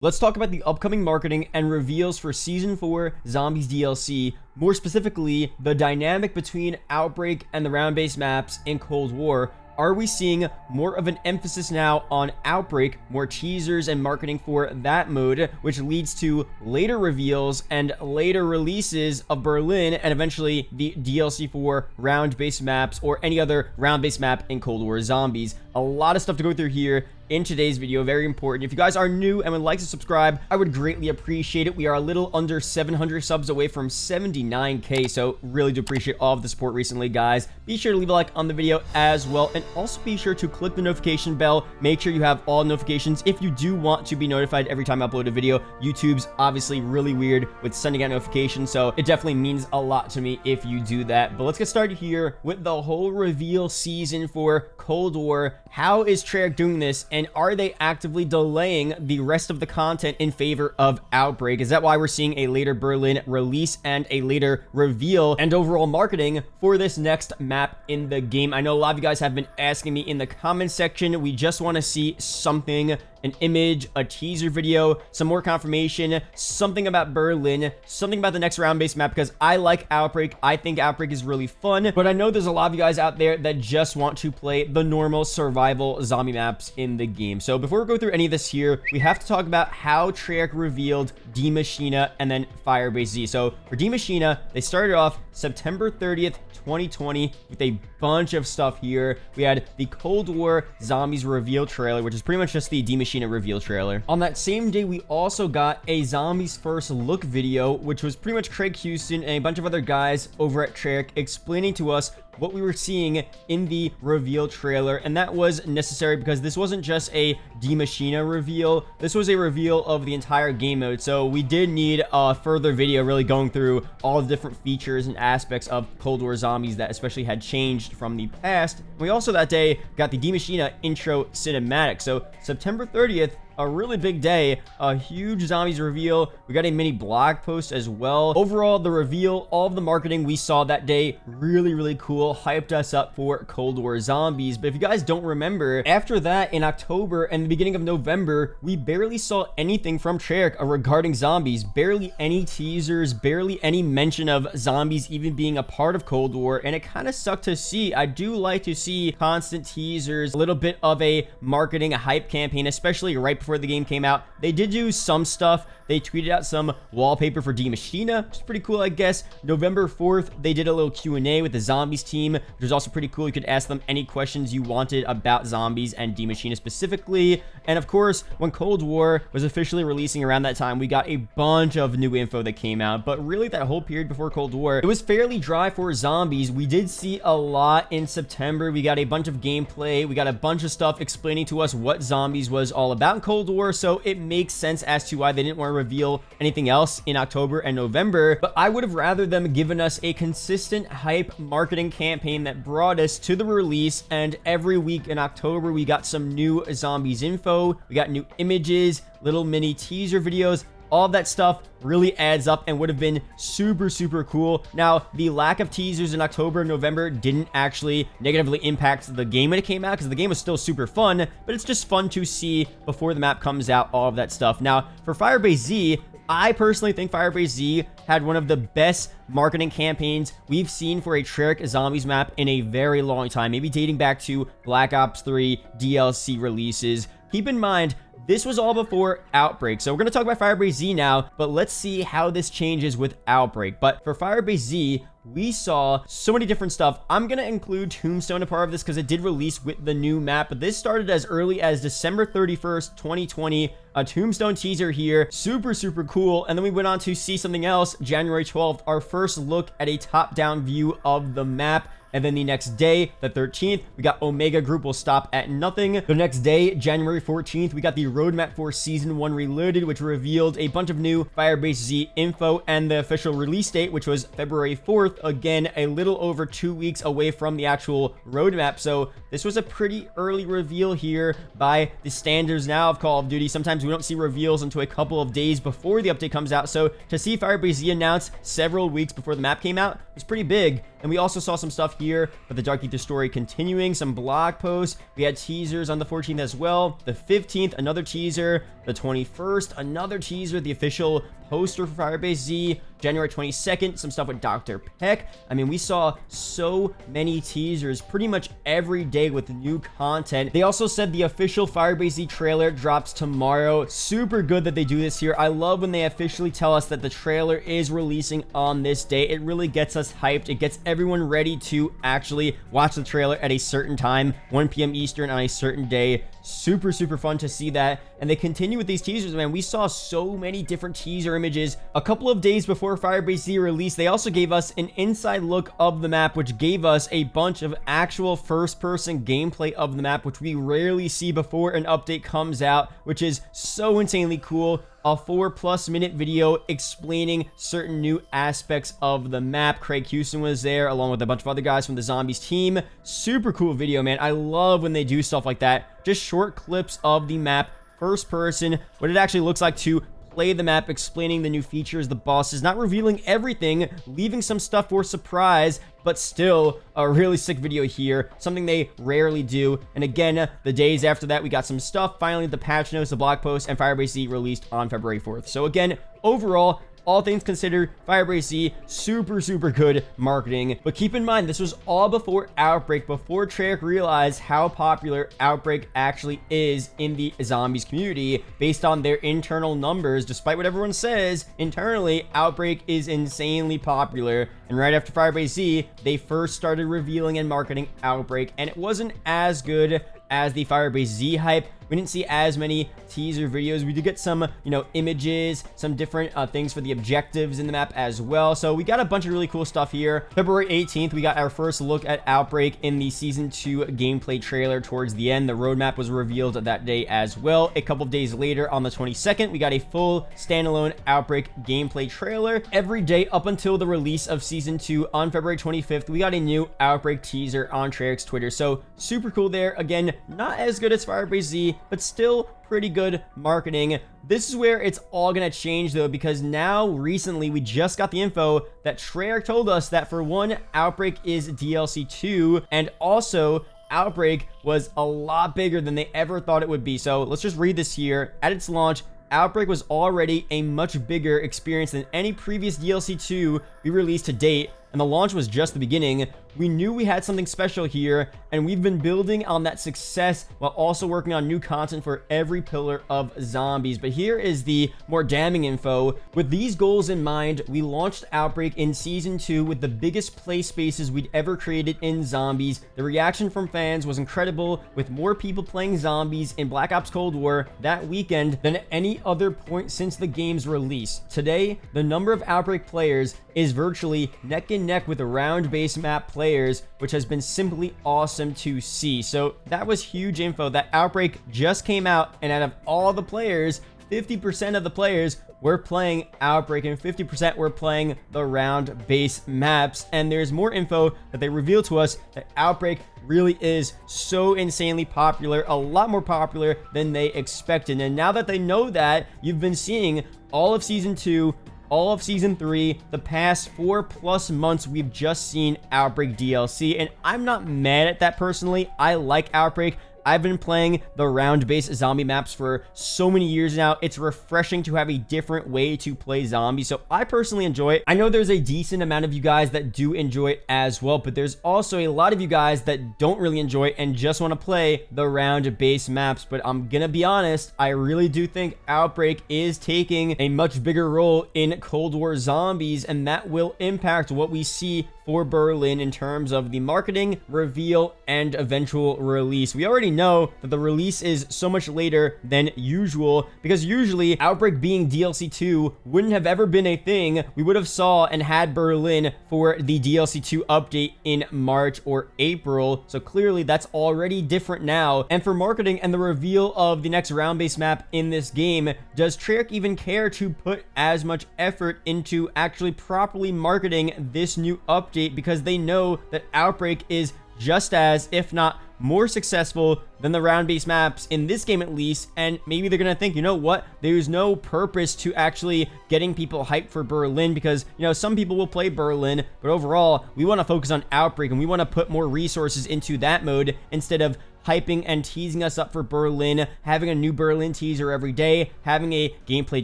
Let's talk about the upcoming marketing and reveals for Season 4 Zombies DLC, more specifically, the dynamic between Outbreak and the round-based maps in Cold War. Are we seeing more of an emphasis now on Outbreak, more teasers and marketing for that mode, which leads to later reveals and later releases of Berlin and eventually the DLC for round-based maps or any other round-based map in Cold War Zombies? A lot of stuff to go through here in today's video, very important. If you guys are new and would like to subscribe, I would greatly appreciate it. We are a little under 700 subs away from 79k, so really do appreciate all of the support recently, guys. Be sure to leave a like on the video as well, and also be sure to click the notification bell. Make sure you have all notifications if you do want to be notified every time I upload a video. YouTube's obviously really weird with sending out notifications, so it definitely means a lot to me if you do that. But let's get started here with the whole reveal season for Cold War. How is Treyarch doing this? And are they actively delaying the rest of the content in favor of Outbreak? Is that why we're seeing a later Berlin release and a later reveal and overall marketing for this next map in the game? I know a lot of you guys have been asking me in the comment section. We just want to see something, an image, a teaser video, some more confirmation, something about Berlin, something about the next round-based map, because I like Outbreak. I think Outbreak is really fun, but I know there's a lot of you guys out there that just want to play the normal survival zombie maps in the game. So before we go through any of this here, we have to talk about how Treyarch revealed Maschine and then Firebase Z. So for Maschine, they started off September 30th, 2020 with a bunch of stuff here. We had the Cold War Zombies reveal trailer, which is pretty much just the Maschine reveal trailer. On that same day, we also got a Zombies First Look video, which was pretty much Craig Houston and a bunch of other guys over at Treyarch explaining to us what we were seeing in the reveal trailer, and that was necessary because this wasn't just a Maschine reveal, this was a reveal of the entire game mode. So we did need a further video really going through all the different features and aspects of Cold War Zombies that especially had changed from the past. We also that day got the Maschine intro cinematic. So September 30th, a really big day, a huge Zombies reveal. We got a mini blog post as well. Overall, the reveal, all of the marketing we saw that day, really cool, hyped us up for Cold War Zombies. But if you guys don't remember, after that in October and the beginning of November, we barely saw anything from Treyarch regarding Zombies. Barely any teasers, barely any mention of Zombies even being a part of Cold War, and it kind of sucked to see. I do like to see constant teasers, a little bit of a marketing, a hype campaign, especially right before the game came out. They did do some stuff. They tweeted out some wallpaper for Maschine, which is pretty cool, I guess. November 4th, they did a little Q&A with the Zombies team, which was also pretty cool. You could ask them any questions you wanted about Zombies and Maschine specifically. And of course, when Cold War was officially releasing around that time, we got a bunch of new info that came out. But really, that whole period before Cold War, it was fairly dry for Zombies. We did see a lot in September. We got a bunch of gameplay. We got a bunch of stuff explaining to us what Zombies was all about in Cold War. So it makes sense as to why they didn't want to reveal anything else in October and November. But I would have rather them given us a consistent hype marketing campaign that brought us to the release, and every week in October we got some new Zombies info, we got new images, little mini teaser videos. All of that stuff really adds up and would have been super cool. Now, the lack of teasers in October and November didn't actually negatively impact the game when it came out, because the game was still super fun, but it's just fun to see before the map comes out, all of that stuff. Now, for Firebase Z, I personally think Firebase Z had one of the best marketing campaigns we've seen for a Treyarch Zombies map in a very long time, maybe dating back to Black Ops 3 DLC releases. Keep in mind, this was all before Outbreak. So we're going to talk about Firebase Z now, but let's see how this changes with Outbreak. But for Firebase Z, we saw so many different stuff. I'm going to include Tombstone a part of this because it did release with the new map. But this started as early as December 31st, 2020. A Tombstone teaser here. Super cool. And then we went on to see something else. January 12th, our first look at a top-down view of the map. And then the next day, the 13th, we got Omega Group will stop at nothing. The next day, January 14th, we got the roadmap for Season 1 Reloaded, which revealed a bunch of new Firebase Z info, and the official release date, which was February 4th. Again, a little over 2 weeks away from the actual roadmap. So this was a pretty early reveal here by the standards now of Call of Duty. Sometimes we don't see reveals until a couple of days before the update comes out. So to see Firebase Z announced several weeks before the map came out was pretty big. And we also saw some stuff here for the Dark Ether story continuing, some blog posts. We had teasers on the 14th as well. The 15th, another teaser. The 21st, another teaser, the official poster for Firebase Z. January 22nd, some stuff with Dr. Peck. I mean, we saw so many teasers pretty much every day with new content. They also said the official Firebase Z trailer drops tomorrow. Super good that they do this here. I love when they officially tell us that the trailer is releasing on this day. It really gets us hyped. It gets everyone ready to actually watch the trailer at a certain time, 1 p.m. Eastern on a certain day. Super fun to see that. And they continue with these teasers, man. We saw so many different teaser images a couple of days before Firebase Z release. They also gave us an inside look of the map, which gave us a bunch of actual first-person gameplay of the map, which we rarely see before an update comes out, which is so insanely cool. A 4+ minute video explaining certain new aspects of the map. Craig Houston was there along with a bunch of other guys from the Zombies team. Super cool video, man. I love when they do stuff like that. Just short clips of the map, first person, what it actually looks like to play the map, explaining the new features, the bosses, not revealing everything, leaving some stuff for surprise, but still a really sick video here, something they rarely do. And again, the days after that, we got some stuff. Finally, the patch notes, the blog post, and Firebase Z released on February 4th. So again, overall, all things considered, Firebase Z, super good marketing. But keep in mind, this was all before Outbreak, before Treyarch realized how popular Outbreak actually is in the Zombies community based on their internal numbers. Despite what everyone says, internally, Outbreak is insanely popular. And right after Firebase Z, they first started revealing and marketing Outbreak, and it wasn't as good as the Firebase Z hype. We didn't see as many teaser videos. We did get some, images, some different things for the objectives in the map as well. So we got a bunch of really cool stuff here. February 18th, we got our first look at Outbreak in the Season 2 gameplay trailer towards the end. The roadmap was revealed that day as well. A couple of days later, on the 22nd, we got a full standalone Outbreak gameplay trailer. Every day up until the release of Season 2 on February 25th, we got a new Outbreak teaser on Treyarch's Twitter. So super cool there. Again, not as good as Firebase Z, but still pretty good marketing. This is where it's all gonna change though, because now recently we just got the info that Treyarch told us that for one, Outbreak is DLC 2, and also Outbreak was a lot bigger than they ever thought it would be. So let's just read this here. At its launch, Outbreak was already a much bigger experience than any previous DLC 2 we released to date, and the launch was just the beginning. We knew we had something special here, and we've been building on that success while also working on new content for every pillar of Zombies. But here is the more damning info. With these goals in mind, we launched Outbreak in Season 2 with the biggest play spaces we'd ever created in Zombies. The reaction from fans was incredible, with more people playing Zombies in Black Ops Cold War that weekend than at any other point since the game's release. Today, the number of Outbreak players is virtually neck and neck with the round-based map players, which has been simply awesome to see. So that was huge info that Outbreak just came out, and out of all the players, 50% of the players were playing Outbreak and 50% were playing the round-based maps. And there's more info that they revealed to us that Outbreak really is so insanely popular, a lot more popular than they expected. And now that they know that, you've been seeing all of Season 2, all of Season 3, the past 4+ months, we've just seen Outbreak DLC, and I'm not mad at that personally. I like Outbreak. I've been playing the round-based zombie maps for so many years now. It's refreshing to have a different way to play zombies, so I personally enjoy it. I know there's a decent amount of you guys that do enjoy it as well, but there's also a lot of you guys that don't really enjoy it and just want to play the round-based maps. But I'm gonna be honest, I really do think Outbreak is taking a much bigger role in Cold War Zombies, and that will impact what we see for Berlin in terms of the marketing, reveal, and eventual release. We already know that the release is so much later than usual, because usually Outbreak being DLC 2 wouldn't have ever been a thing. We would have saw and had Berlin for the DLC 2 update in March or April, so clearly that's already different now. And for marketing and the reveal of the next round-based map in this game, does Treyarch even care to put as much effort into actually properly marketing this new update, because they know that Outbreak is just as, if not more successful than the round-based maps in this game at least, and maybe they're gonna think, you know what, there's no purpose to actually getting people hyped for Berlin because, you know, some people will play Berlin, but overall, we want to focus on Outbreak and we want to put more resources into that mode instead of hyping and teasing us up for Berlin, having a new Berlin teaser every day, having a gameplay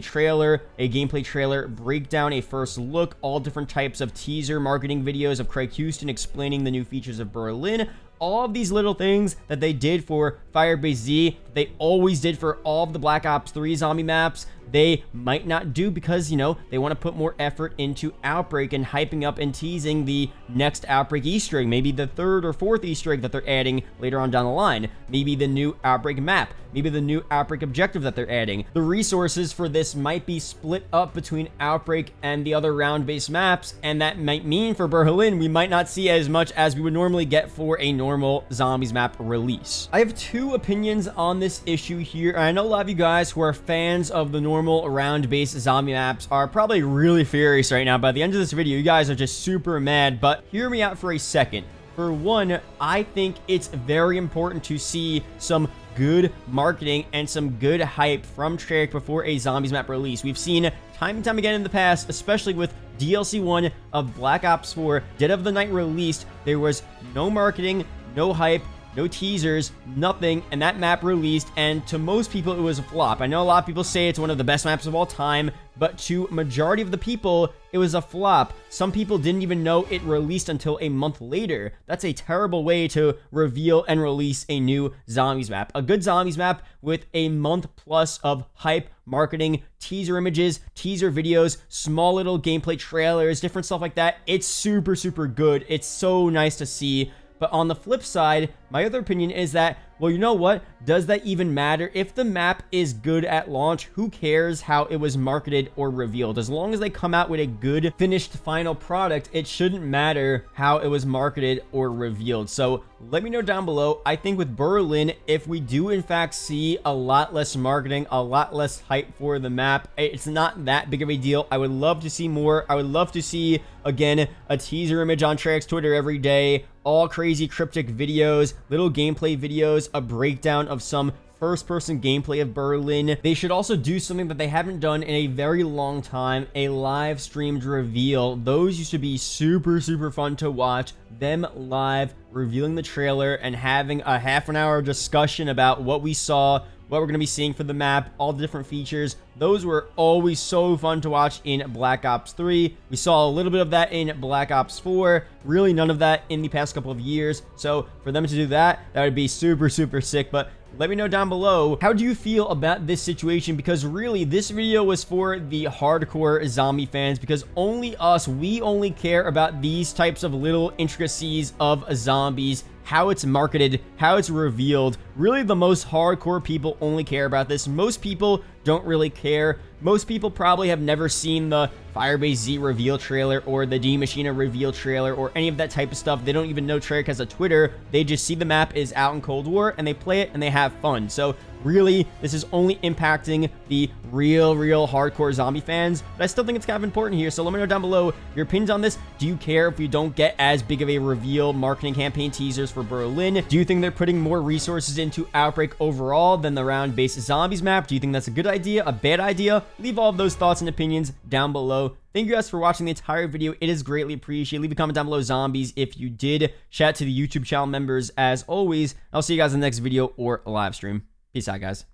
trailer breakdown, a first look, all different types of teaser marketing videos of Craig Houston explaining the new features of Berlin. All of these little things that they did for Firebase Z, they always did for all of the Black Ops 3 zombie maps, they might not do because, you know, they want to put more effort into Outbreak and hyping up and teasing the next Outbreak Easter egg, maybe the 3rd or 4th Easter egg that they're adding later on down the line, maybe the new Outbreak map, maybe the new Outbreak objective that they're adding. The resources for this might be split up between Outbreak and the other round-based maps, and that might mean for Berlin, we might not see as much as we would normally get for a normal zombies map release. I have two opinions on this issue here, and I know a lot of you guys who are fans of the normal round-based zombie maps are probably really furious right now. By the end of this video, you guys are just super mad, but hear me out for a second. For one, I think it's very important to see some good marketing and some good hype from Treyarch before a zombies map release. We've seen time and time again in the past, especially with DLC 1 of Black Ops 4 Dead of the Night released, there was no marketing, no hype, no teasers, nothing, and that map released, and to most people it was a flop. I know a lot of people say it's one of the best maps of all time, but to majority of the people, it was a flop. Some people didn't even know it released until a month later. That's a terrible way to reveal and release a new zombies map. A good zombies map with a month plus of hype, marketing, teaser images, teaser videos, small little gameplay trailers, different stuff like that. It's super, super good. It's so nice to see. But on the flip side, my other opinion is that, well, you know what? Does that even matter? If the map is good at launch, who cares how it was marketed or revealed? As long as they come out with a good finished final product, it shouldn't matter how it was marketed or revealed. So let me know down below. I think with Berlin, if we do in fact see a lot less marketing, a lot less hype for the map, it's not that big of a deal. I would love to see more. I would love to see, again, a teaser image on Treyarch's Twitter every day, all crazy cryptic videos, little gameplay videos, a breakdown of some first-person gameplay of Berlin. They should also do something that they haven't done in a very long time, a live streamed reveal. Those used to be super, super fun to watch. Them live revealing the trailer and having a half-an-hour discussion about what we saw, what we're going to be seeing for the map, all the different features. Those were always so fun to watch in Black Ops 3. We saw a little bit of that in Black Ops 4. Really none of that in the past couple of years. So for them to do that, that would be super, super sick. But let me know down below, how do you feel about this situation? Because really, this video was for the hardcore zombie fans, because only us, we only care about these types of little intricacies of zombies, how it's marketed, how it's revealed. Really, the most hardcore people only care about this. Most people don't really care. Most people probably have never seen the Firebase Z reveal trailer or the Maschine reveal trailer or any of that type of stuff. They don't even know Treyarch has a Twitter. They just see the map is out in Cold War and they play it and they have fun. So really, this is only impacting the real hardcore zombie fans, but I still think it's kind of important here. So let me know down below your opinions on this. Do you care if we don't get as big of a reveal marketing campaign teasers for Berlin? Do you think they're putting more resources into Outbreak overall than the round-based zombies map? Do you think that's a good idea, a bad idea? Leave all of those thoughts and opinions down below. Thank you guys for watching the entire video. It is greatly appreciated. Leave a comment down below, zombies, if you did. Shout out to the YouTube channel members as always. I'll see you guys in the next video or live stream. Peace out, guys.